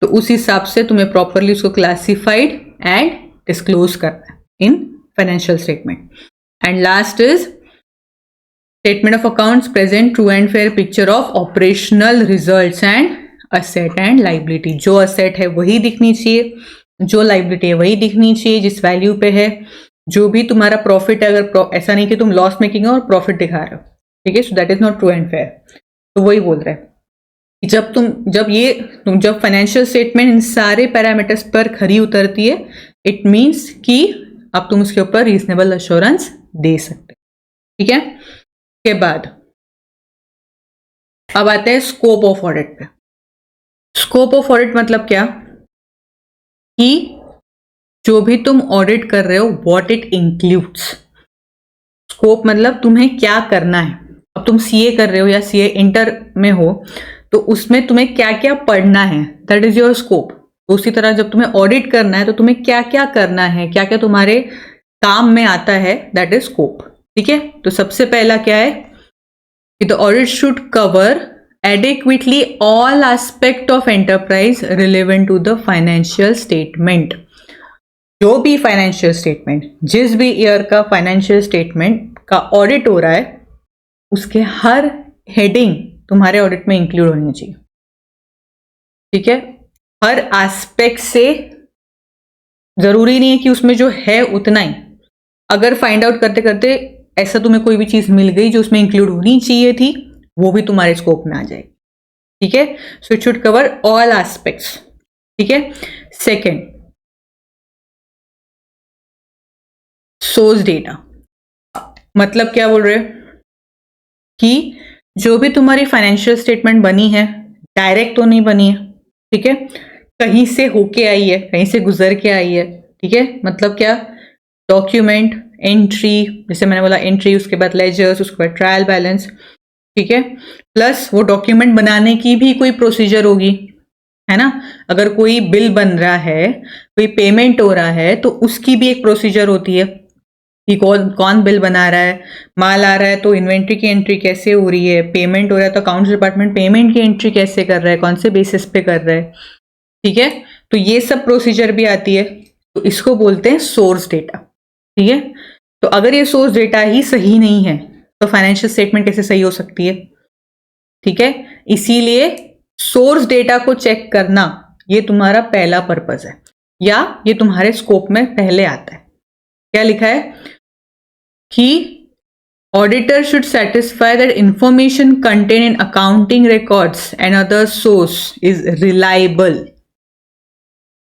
तो उस हिसाब से तुम्हें प्रॉपरली उसको क्लासिफाइड एंड डिस्क्लोज करना है in financial statement. And last is statement of accounts present true and fair picture of operational results and asset and liability. जो असेट है वही दिखनी चाहिए, जो लाइबिलिटी है वही दिखनी चाहिए जिस वैल्यू पे है। जो भी तुम्हारा प्रॉफिट है, अगर ऐसा नहीं कि तुम लॉस मेकिंग हो और प्रॉफिट दिखा रहे हो, ठीक है, so that is not true and fair. तो वही बोल रहे हैं कि जब फाइनेंशियल स्टेटमेंट इन सारे पैरामीटर्स पर खरी उतरती है, इट मीन्स कि अब तुम उसके ऊपर रीजनेबल अश्योरेंस दे सकते। ठीक है, के बाद अब आते हैं स्कोप ऑफ ऑडिट पे। स्कोप ऑफ ऑडिट मतलब क्या कि जो भी तुम ऑडिट कर रहे हो व्हाट इट इंक्लूड्स। स्कोप मतलब तुम्हें क्या करना है। अब तुम सीए कर रहे हो या सीए इंटर में हो तो उसमें तुम्हें क्या क्या पढ़ना है, दैट इज योर स्कोप। उसी तरह जब तुम्हें ऑडिट करना है तो तुम्हें क्या क्या करना है, क्या क्या तुम्हारे काम में आता है, दैट इज स्कोप। ठीक है, तो सबसे पहला क्या है कि the audit should cover adequately all aspect of enterprise relevant to the financial statement. जो भी फाइनेंशियल स्टेटमेंट, जिस भी ईयर का फाइनेंशियल स्टेटमेंट का ऑडिट हो रहा है, उसके हर हेडिंग तुम्हारे ऑडिट में इंक्लूड होनी चाहिए। ठीक है, हर एस्पेक्ट से, जरूरी नहीं है कि उसमें जो है उतना ही, अगर फाइंड आउट करते करते ऐसा तुम्हें कोई भी चीज मिल गई जो उसमें इंक्लूड होनी चाहिए थी, वो भी तुम्हारे स्कोप में आ जाएगी। ठीक है, so it should cover all aspects. ठीक है, सेकेंड, सोर्स डेटा। मतलब क्या बोल रहे कि जो भी तुम्हारी फाइनेंशियल स्टेटमेंट बनी है, डायरेक्ट तो नहीं बनी है, ठीक है, कहीं से होके आई है, कहीं से गुजर के आई है। ठीक है, मतलब क्या, डॉक्यूमेंट, एंट्री, जैसे मैंने बोला एंट्री, उसके बाद लेजर्स, उसके बाद ट्रायल बैलेंस। ठीक है, प्लस वो डॉक्यूमेंट बनाने की भी कोई प्रोसीजर होगी, है ना। अगर कोई बिल बन रहा है, कोई पेमेंट हो रहा है, तो उसकी भी एक प्रोसीजर होती है कि कौन कौन बिल बना रहा है, माल आ रहा है तो इन्वेंट्री की एंट्री कैसे हो रही है, पेमेंट हो रहा है तो अकाउंट्स डिपार्टमेंट पेमेंट की एंट्री कैसे कर रहा है, कौन से बेसिस पे कर रहा है। ठीक है, तो ये सब प्रोसीजर भी आती है, तो इसको बोलते हैं सोर्स डेटा। ठीक है, तो अगर ये सोर्स डेटा ही सही नहीं है तो फाइनेंशियल स्टेटमेंट कैसे सही हो सकती है। ठीक है, इसीलिए सोर्स डेटा को चेक करना ये तुम्हारा पहला पर्पस है, या ये तुम्हारे स्कोप में पहले आता है। क्या लिखा है कि auditor should satisfy that information contain in accounting records and other source is reliable.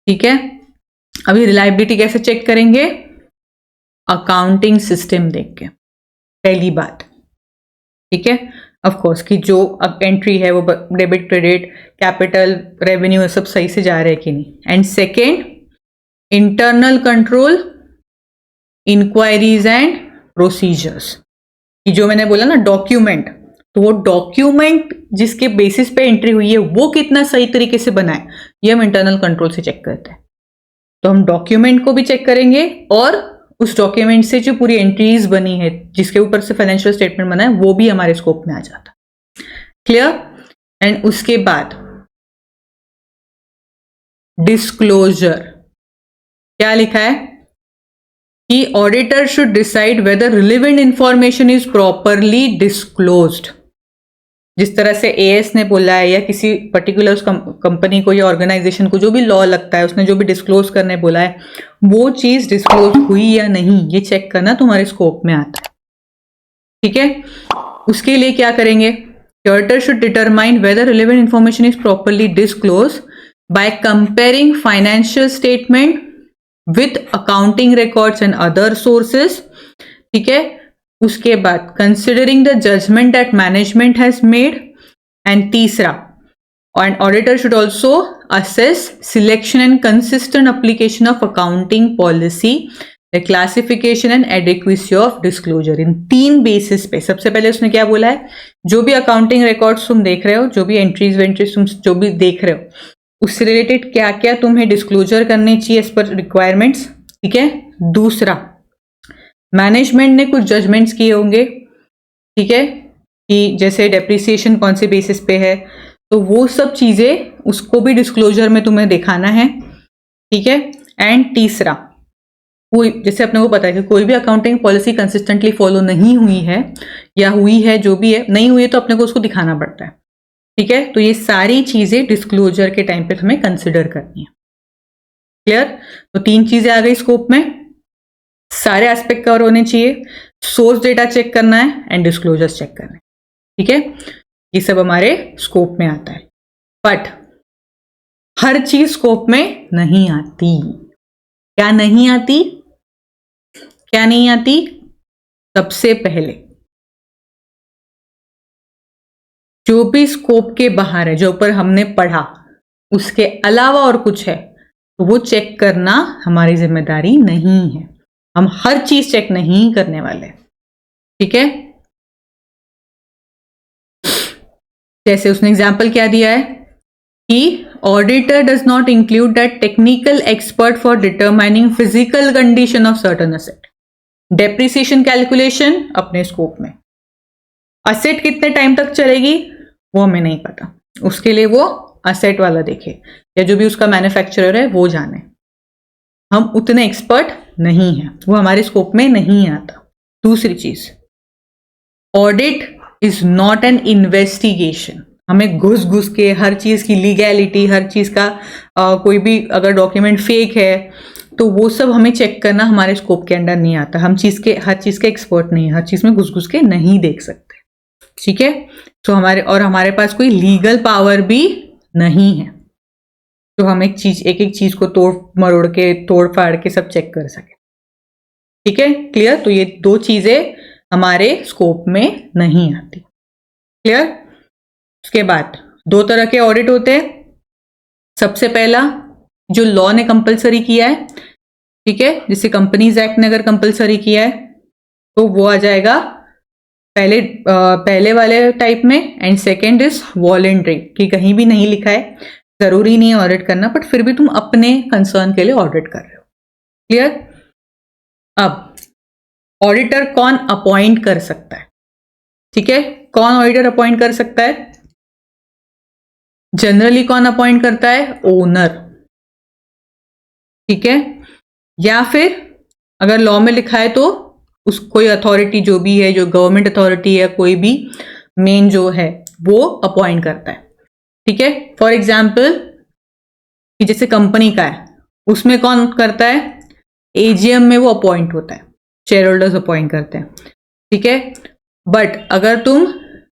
ठीक है, अभी रिलायबिलिटी कैसे चेक करेंगे, अकाउंटिंग सिस्टम देख के, पहली बात। ठीक है, ऑफ कोर्स कि जो अब एंट्री है वो डेबिट क्रेडिट कैपिटल रेवेन्यू सब सही से जा रहे हैं कि नहीं। And second, internal control, inquiries and procedures. कि जो मैंने बोला ना डॉक्यूमेंट, तो वो डॉक्यूमेंट जिसके बेसिस पे एंट्री हुई है वो कितना सही तरीके से बना है, ये हम इंटरनल कंट्रोल से चेक करते हैं। तो हम डॉक्यूमेंट को भी चेक करेंगे और उस डॉक्यूमेंट से जो पूरी एंट्रीज बनी है जिसके ऊपर से फाइनेंशियल स्टेटमेंट बना है वो भी हमारे स्कोप में आ जाता। क्लियर। एंड उसके बाद डिस्क्लोजर, क्या लिखा है कि auditor should decide whether relevant information is properly disclosed. जिस तरह से एएस ने बोला है, या किसी पर्टिकुलर उस कंपनी को या ऑर्गेनाइजेशन को जो भी लॉ लगता है उसने जो भी डिस्क्लोज करने बोला है, वो चीज डिस्क्लोज हुई या नहीं ये चेक करना तुम्हारे स्कोप में आता है। ठीक है, उसके लिए क्या करेंगे, auditor should determine whether relevant information is properly disclose by comparing financial statement with accounting records and other sources. ठीक है, उसके बाद considering the judgement that management has made. And तीसरा, and auditor should also assess selection and consistent application of accounting policy, the classification and adequacy of disclosure. इन तीन basis पे सबसे पहले उसने क्या बोला है, जो भी अकाउंटिंग रिकॉर्ड्स तुम देख रहे हो, जो भी एंट्रीज वेंट्रीज तुम जो भी देख रहे हो, उससे रिलेटेड क्या क्या तुम्हें डिस्क्लोजर करने चाहिए एज पर रिक्वायरमेंट्स। ठीक है, दूसरा, मैनेजमेंट ने कुछ जजमेंट्स किए होंगे, ठीक है, कि जैसे डेप्रिसिएशन कौन से बेसिस पे है, तो वो सब चीजें उसको भी डिस्क्लोजर में तुम्हें दिखाना है। ठीक है, एंड तीसरा, कोई जैसे अपने को पता है कि कोई भी अकाउंटिंग पॉलिसी कंसिस्टेंटली फॉलो नहीं हुई है, या हुई है जो भी है नहीं हुई है, तो अपने को उसको दिखाना पड़ता है। ठीक है, तो ये सारी चीजें डिस्क्लोजर के टाइम पे हमें कंसिडर करनी है। क्लियर। तो तीन चीजें आ गई स्कोप में, सारे एस्पेक्ट कवर होने चाहिए, सोर्स डेटा चेक करना है एंड डिस्क्लोजर्स चेक करना है। ठीक है, ये सब हमारे स्कोप में आता है, बट हर चीज स्कोप में नहीं आती। क्या नहीं आती, क्या नहीं आती, सबसे पहले जो भी स्कोप के बाहर है, जो ऊपर हमने पढ़ा, उसके अलावा और कुछ है तो वो चेक करना हमारी जिम्मेदारी नहीं है। हम हर चीज चेक नहीं करने वाले। ठीक है, जैसे उसने एग्जाम्पल क्या दिया है कि auditor does not include that technical expert for determining physical condition of certain asset. Depreciation calculation अपने स्कोप में, असेट कितने टाइम तक चलेगी वो हमें नहीं पता, उसके लिए वो असेट वाला देखे, या जो भी उसका मैन्युफैक्चरर है वो जाने। हम उतने एक्सपर्ट नहीं हैं, वो हमारे स्कोप में नहीं आता। दूसरी चीज, audit is not an investigation. हमें घुस घुस के हर चीज की लीगैलिटी, हर चीज का कोई भी अगर डॉक्यूमेंट फेक है तो वो सब हमें चेक करना हमारे स्कोप के अंडर नहीं आता। हम हर चीज के एक्सपर्ट नहीं है, हर चीज में घुस के नहीं देख सकते, ठीक है। तो हमारे पास कोई लीगल पावर भी नहीं है तो हम एक एक चीज को तोड़ फाड़ के सब चेक कर सके, ठीक है, क्लियर। तो ये दो चीजें हमारे स्कोप में नहीं आती, क्लियर। उसके बाद दो तरह के ऑडिट होते हैं। सबसे पहला जो लॉ ने कंपलसरी किया है, ठीक है, जैसे कंपनीज एक्ट ने अगर कंपलसरी किया है तो वो आ जाएगा पहले वाले टाइप में। एंड सेकेंड इज वॉलेंट्री, कि कहीं भी नहीं लिखा है, जरूरी नहीं है ऑडिट करना, बट फिर भी तुम अपने कंसर्न के लिए ऑडिट कर रहे हो, क्लियर। अब ऑडिटर कौन अपॉइंट कर सकता है, ठीक है, कौन ऑडिटर अपॉइंट कर सकता है? जनरली कौन अपॉइंट करता है? ओनर, ठीक है, या फिर अगर लॉ में लिखा है तो कोई अथॉरिटी जो भी है, जो गवर्नमेंट अथॉरिटी है, कोई भी मेन जो है वो अपॉइंट करता है, ठीक है। फॉर एग्जाम्पल कि जैसे कंपनी का है, उसमें कौन करता है? एजीएम में वो अपॉइंट होता है, शेयर होल्डर्स अपॉइंट करते हैं, ठीक है। बट अगर तुम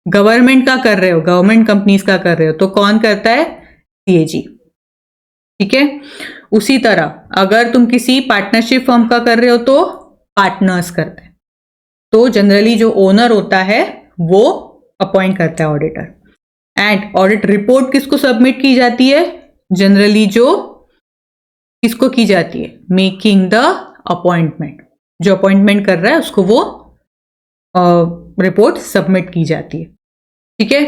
गवर्नमेंट का कर रहे हो, गवर्नमेंट कंपनीज का कर रहे हो, तो कौन करता है? सीएजी, ठीक है। उसी तरह अगर तुम किसी पार्टनरशिप फर्म का कर रहे हो तो पार्टनर्स करते हैं। तो जनरली जो ओनर होता है वो अपॉइंट करता है ऑडिटर। एंड ऑडिट रिपोर्ट किसको सबमिट की जाती है? जनरली जो किसको की जाती है? मेकिंग द अपॉइंटमेंट, जो अपॉइंटमेंट कर रहा है उसको वो रिपोर्ट सबमिट की जाती है, ठीक है।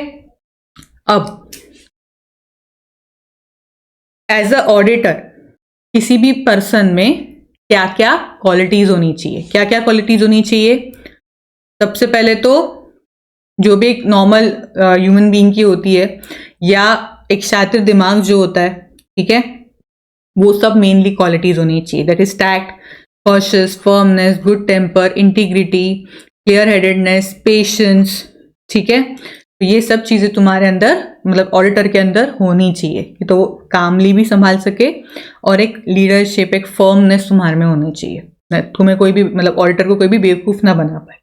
अब एज अ ऑडिटर किसी भी पर्सन में क्या क्या क्वालिटीज होनी चाहिए? क्या क्या क्वालिटीज होनी चाहिए? सबसे पहले तो जो भी एक नॉर्मल ह्यूमन बीइंग की होती है, या एक शातिर दिमाग जो होता है, ठीक है, वो सब मेनली क्वालिटीज होनी चाहिए। That is tact, cautious, firmness, good temper, integrity, clear headedness, patience, ठीक है। तो ये सब चीजें तुम्हारे अंदर, मतलब ऑडिटर के अंदर होनी चाहिए कि तो कामली भी संभाल सके, और एक लीडरशिप, एक फर्मनेस तुम्हारे में होनी चाहिए। तुम्हें कोई भी, मतलब ऑडिटर को कोई भी बेवकूफ ना बना पाए,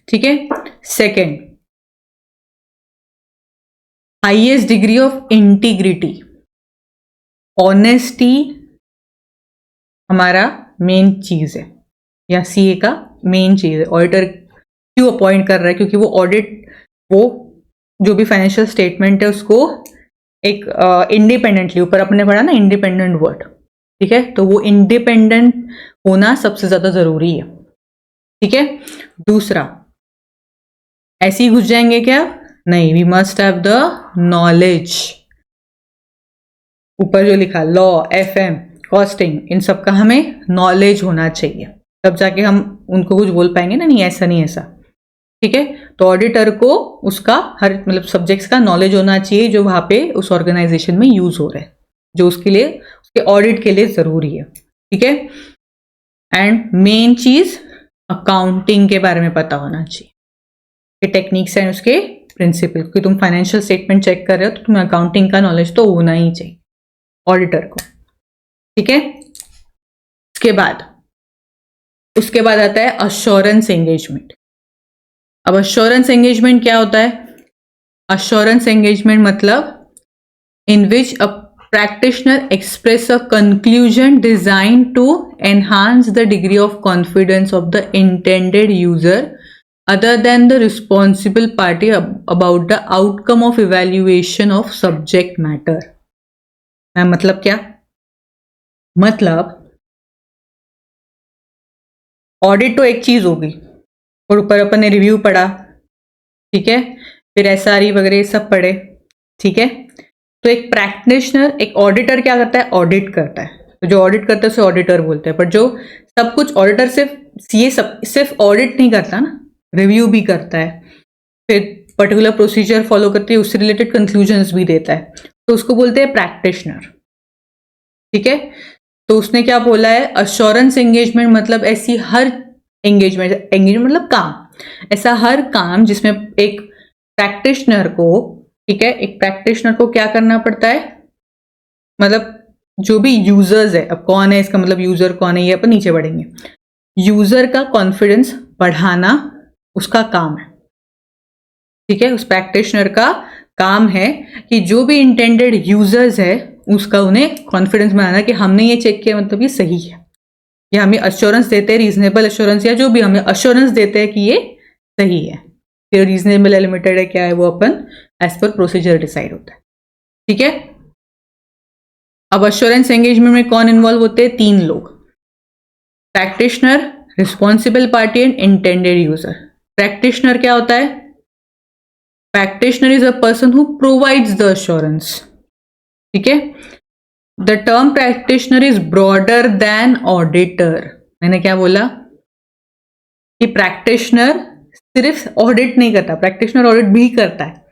ठीक है। Second, highest degree of integrity, honesty हमारा मेन चीज है, या सीए का मेन चीज है। ऑडिटर क्यों अपॉइंट कर रहा है? क्योंकि वो जो भी फाइनेंशियल स्टेटमेंट है उसको एक इंडिपेंडेंटली, ऊपर अपने पढ़ा ना इंडिपेंडेंट वर्ड, ठीक है, तो वो इंडिपेंडेंट होना सबसे ज्यादा जरूरी है, ठीक है। दूसरा, ऐसे ही घुस जाएंगे क्या? नहीं, we must have the knowledge. ऊपर जो लिखा लॉ, एफएम, कॉस्टिंग, इन सब का हमें नॉलेज होना चाहिए, तब जाके हम उनको कुछ बोल पाएंगे ना, नहीं ऐसा नहीं ऐसा, ठीक है। तो ऑडिटर को उसका हर, मतलब सब्जेक्ट्स का नॉलेज होना चाहिए जो वहां पे उस ऑर्गेनाइजेशन में यूज हो रहा है, जो उसके लिए, उसके ऑडिट के लिए जरूरी है, ठीक है। एंड मेन चीज, अकाउंटिंग के बारे में पता होना चाहिए, टेक्निक्स एंड उसके प्रिंसिपल, क्योंकि तुम फाइनेंशियल स्टेटमेंट चेक कर रहे हो तो तुम्हें अकाउंटिंग का नॉलेज तो होना ही चाहिए ऑडिटर को, ठीक है। उसके बाद आता है अश्योरेंस एंगेजमेंट। अब अश्योरेंस एंगेजमेंट क्या होता है? अश्योरेंस एंगेजमेंट मतलब इन विच अ practitioner express a conclusion designed to enhance the degree of confidence of the intended user other than the responsible party about the outcome of evaluation of subject matter. मतलब क्या? मतलब audit तो एक चीज होगी, और ऊपर अपन ने रिव्यू पढ़ा, ठीक है, फिर एसआरई वगैरह सब पढ़े, ठीक है। तो एक प्रैक्टिशनर, एक ऑडिटर क्या करता है? ऑडिट करता है। तो जो ऑडिट करता है उसे ऑडिटर बोलते हैं। पर जो सब कुछ ऑडिटर सिर्फ ऑडिट नहीं करता ना, रिव्यू भी करता है, फिर पर्टिकुलर प्रोसीजर फॉलो करते है, उससे रिलेटेड कंक्लूजन्स भी देता है, तो उसको बोलते हैं प्रैक्टिशनर, ठीक है। तो उसने क्या बोला है? अश्योरेंस एंगेजमेंट मतलब ऐसी हर एंगेजमेंट मतलब काम, ऐसा हर काम जिसमें एक प्रैक्टिशनर को, ठीक है, एक प्रैक्टिशनर को क्या करना पड़ता है? मतलब जो भी यूजर्स है, अब कौन है इसका मतलब यूजर कौन है ये अपन नीचे बढ़ेंगे, यूजर का कॉन्फिडेंस बढ़ाना उसका काम है, ठीक है। उस प्रैक्टिशनर का काम है कि जो भी इंटेंडेड यूजर्स है उसका उन्हें कॉन्फिडेंस बनाना कि हमने ये चेक किया मतलब ये सही है, या हमें अश्योरेंस देते हैं, रीजनेबल अश्योरेंस, या जो भी हमें अश्योरेंस देते हैं कि ये सही है, फिर रीजनेबल है लिमिटेड है क्या है वो अपन एज पर प्रोसीजर डिसाइड होता है, ठीक है। अब अश्योरेंस एंगेजमेंट में कौन इन्वॉल्व होते हैं? 3 लोग, practitioner, responsible party and intended user. Practitioner क्या होता है? Practitioner is a person who provides the assurance, ठीक है। The term practitioner is broader then auditor. मैंने क्या बोला कि प्रैक्टिशनर सिर्फ ऑडिट नहीं करता, प्रैक्टिशनर ऑडिट भी करता है।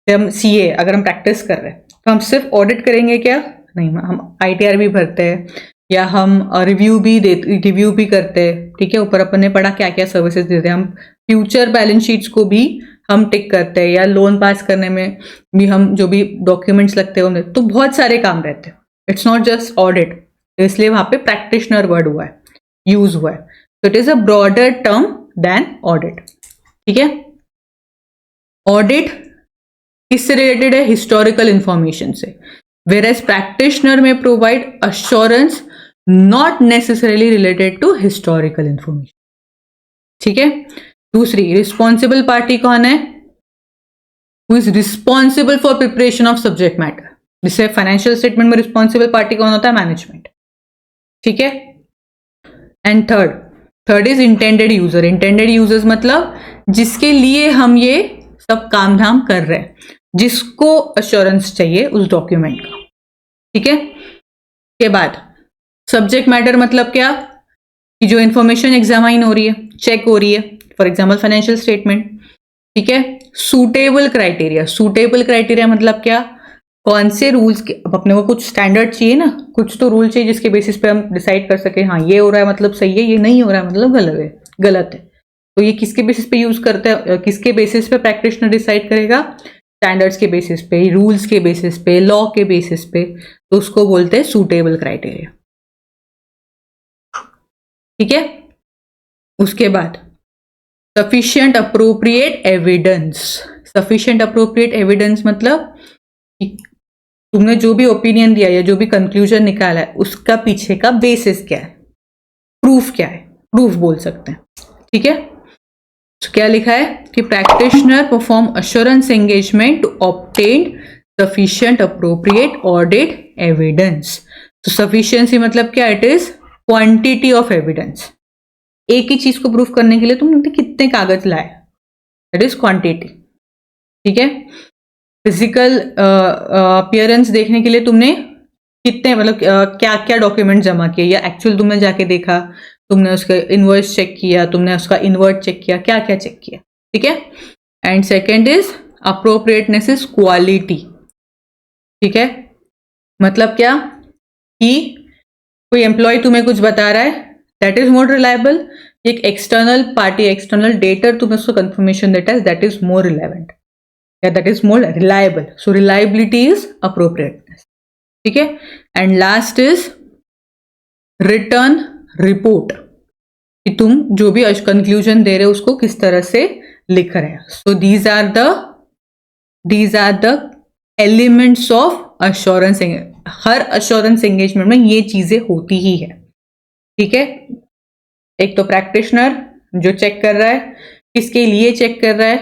हम सीए अगर हम प्रैक्टिस कर रहे हैं तो हम सिर्फ ऑडिट करेंगे क्या? नहीं, हम आईटीआर भी भरते हैं या हम रिव्यू भी करते हैं, ठीक है। ऊपर अपन ने पढ़ा क्या क्या सर्विसेज देते हैं, हम फ्यूचर बैलेंस शीट्स को भी हम टिक करते हैं, या लोन पास करने में भी हम जो भी डॉक्यूमेंट्स लगते हैं तो बहुत सारे काम रहते हैं। इट्स नॉट जस्ट ऑडिट, इसलिए वहां पे प्रैक्टिशनर वर्ड हुआ है, यूज हुआ है। तो it is a broader term than audit, ठीक है। ऑडिट किससे रिलेटेड है? हिस्टोरिकल इंफॉर्मेशन से, whereas प्रैक्टिशनर में provide assurance not necessarily related to historical information, ठीक है। दूसरी, रिस्पॉन्सिबल पार्टी कौन है? who is responsible for preparation of subject matter, जिसे फाइनेंशियल स्टेटमेंट में रिस्पॉन्सिबल पार्टी कौन होता है? मैनेजमेंट, ठीक है। And third is intended user. Intended users मतलब जिसके लिए हम ये सब काम धाम कर रहे हैं, जिसको अश्योरेंस चाहिए उस डॉक्यूमेंट का, ठीक है। के बाद सब्जेक्ट मैटर मतलब क्या? कि जो इंफॉर्मेशन एग्जामाइन हो रही है, चेक हो रही है, फॉर एग्जाम्पल फाइनेंशियल स्टेटमेंट, ठीक है। सूटेबल क्राइटेरिया, सूटेबल क्राइटेरिया मतलब क्या? कौन से रूल्स के, अब अपने को कुछ स्टैंडर्ड चाहिए ना, कुछ तो रूल चाहिए जिसके बेसिस पे हम डिसाइड कर सके हाँ ये हो रहा है मतलब सही है, ये नहीं हो रहा है मतलब गलत है। तो ये किसके बेसिस पे यूज करते हैं, किसके बेसिस पे प्रैक्टिशनर डिसाइड करेगा? स्टैंडर्ड्स के बेसिस पे, रूल्स के बेसिस पे, लॉ के बेसिस पे, तो उसको बोलते हैं सूटेबल क्राइटेरिया, ठीक है। उसके बाद sufficient appropriate evidence. Sufficient appropriate evidence मतलब तुमने जो भी ओपिनियन दिया या जो भी कंक्लूजन निकाला है उसका पीछे का बेसिस क्या है, प्रूफ क्या है, प्रूफ बोल सकते हैं, ठीक है। तो क्या लिखा है कि practitioner perform assurance engagement to obtain sufficient appropriate audit evidence. तो सफिशिएंसी मतलब क्या? It is quantity of evidence. एक ही चीज को प्रूफ करने के लिए तुमने कितने कागज लाए, दैट इज क्वांटिटी, ठीक है। फिजिकल अपीयरेंस देखने के लिए तुमने कितने मतलब क्या क्या डॉक्यूमेंट जमा किए, या एक्चुअल तुमने जाके देखा, तुमने उसका इनवर्स चेक किया, तुमने उसका इन्वर्ट चेक किया, क्या क्या चेक किया, ठीक है। And second is appropriateness is quality, ठीक है। मतलब क्या कि कोई एम्प्लॉय तुम्हें कुछ बता रहा है, दैट इज मोर रिलायबल। एक एक्सटर्नल पार्टी, एक्सटर्नल डेटर तुम्हें उसको कंफर्मेशन देता है, दैट इज मोर रिलेवेंट या that is more reliable. So reliability is appropriateness, ठीक है। And last is return report, कि तुम जो भी कंक्लूजन दे रहे हो उसको किस तरह से लिख रहे हैं। So these are the elements of assurance. हर अश्योरेंस एंगेजमेंट में ये चीजें होती ही है, ठीक है। एक तो प्रैक्टिशनर जो चेक कर रहा है, किसके लिए चेक कर रहा है,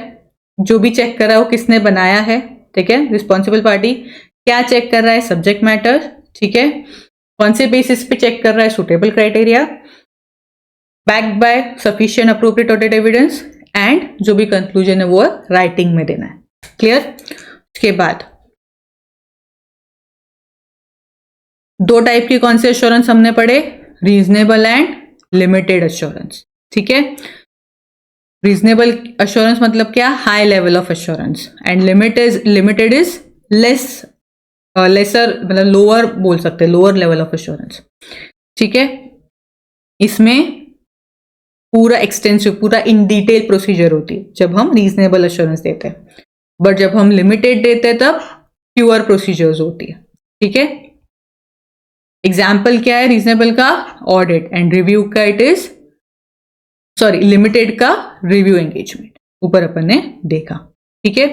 जो भी चेक कर रहा है वो किसने बनाया है, ठीक है। रिस्पॉन्सिबल पार्टी क्या चेक कर रहा है? सब्जेक्ट मैटर, ठीक है। कौन से बेसिस पे चेक कर रहा है? Suitable criteria, backed by sufficient appropriate audit evidence, and जो भी कंक्लूजन है वो राइटिंग में देना है, क्लियर। उसके बाद 2 टाइप की कौन से एश्योरेंस हमने पढ़े? रीजनेबल एंड लिमिटेड एश्योरेंस, ठीक है। रीजनेबल एश्योरेंस मतलब क्या? High level of assurance, and limited is lesser मतलब लोअर बोल सकते हैं, लोअर लेवल ऑफ एश्योरेंस, ठीक है। इसमें पूरा एक्सटेंसिव, पूरा इन डिटेल प्रोसीजर होती है जब हम रीजनेबल एश्योरेंस देते हैं, बट जब हम लिमिटेड देते हैं तब प्योर प्रोसीजर्स होती है, ठीक है। एग्जाम्पल क्या है रीजनेबल का? ऑडिट, एंड रिव्यू का इट इज लिमिटेड का रिव्यू एंगेजमेंट, ऊपर अपन ने देखा। ठीक है,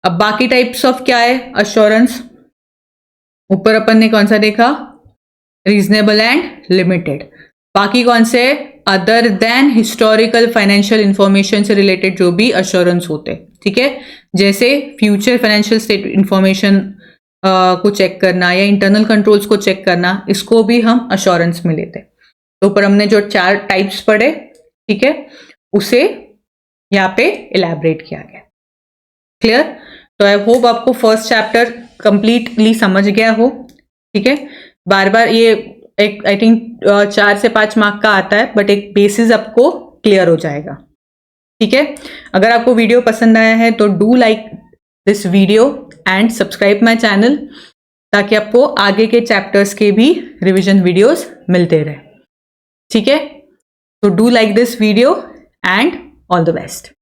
अब बाकी टाइप्स ऑफ क्या है? अश्योरेंस, ऊपर अपन ने कौन सा देखा? Reasonable and limited. बाकी कौन से? Other than historical financial information से रिलेटेड जो भी अश्योरेंस होते, ठीक है, जैसे फ्यूचर फाइनेंशियल स्टेट इंफॉर्मेशन को चेक करना या इंटरनल कंट्रोल्स को चेक करना, इसको भी हम अश्योरेंस में लेते हैं। तो ऊपर हमने जो 4 टाइप्स पढ़े, ठीक है, उसे यहाँ पे इलैबोरेट किया गया। क्लियर? तो आई होप आपको फर्स्ट चैप्टर कंप्लीटली समझ गया हो। ठीक है, बार बार ये एक आई थिंक 4 से 5 मार्क का आता है, बट एक बेसिस आपको क्लियर हो जाएगा। ठीक है, अगर आपको वीडियो पसंद आया है तो do like this video and subscribe my channel, ताकि आपको आगे के चैप्टर्स के भी रिवीजन वीडियोस मिलते रहे। ठीक है, तो do like this video and all the best.